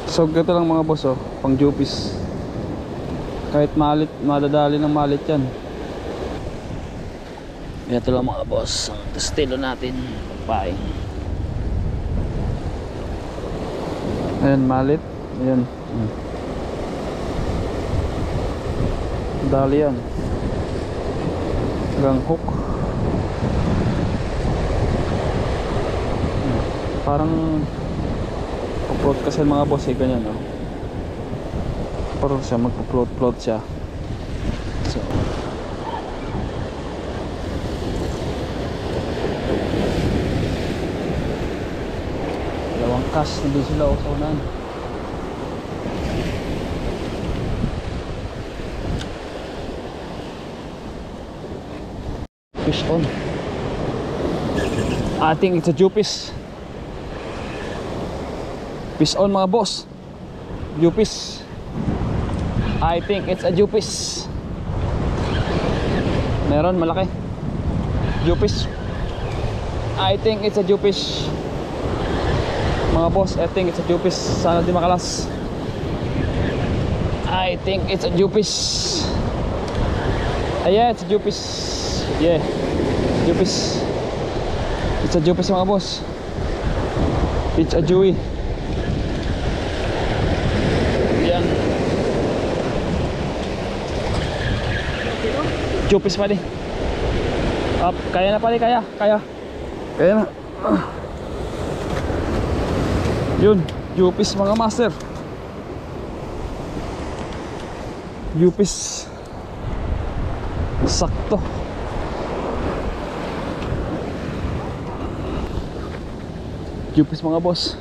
So ito lang mga boss oh, pang jupis. Kahit malit, madadali ng malit yan. Ito lang mga boss, ang estilo natin pagpaing. Ayan malit. Ayan. Dali yan. Hanggang hook. Parang pag-float kasi mga boss eh, ganyan oh. Parang siya magpo-float siya. So dalawang cast na din sila sa unahan. Fish on. I think it's a jupis. Fish on mga boss. Jupis. I think it's a jupis. Meron malaki. Jupis. I think it's a jupis. Mga boss, I think it's a jupis. Sana di makalas. I think it's a jupis. Yeah, it's a jupis. Yeah, jupis. It's a jupis mga boss. It's a jewy. Yan. Jupis pa di. Up, kaya na pala, kaya na. Yun, jupis mga master. Jupis. Sakto. Jupis mga boss.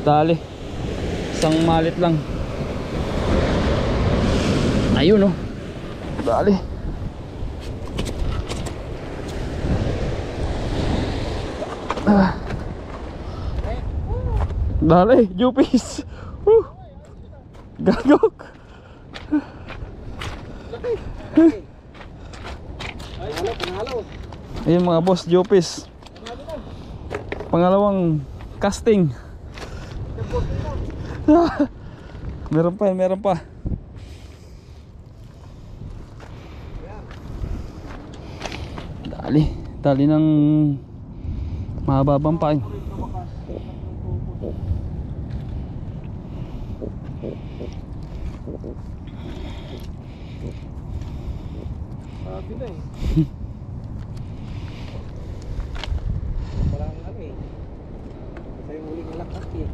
Dali. Isang malit lang. Ayun oh. Dali. Dali, jupis. Gagok. Ayun mga boss, jupis. Pangalawang casting. Meron pa, meron pa. Dali ng mahababang pain. Sabi na eh. Walang ano eh. Kasi yung huling lakas eh.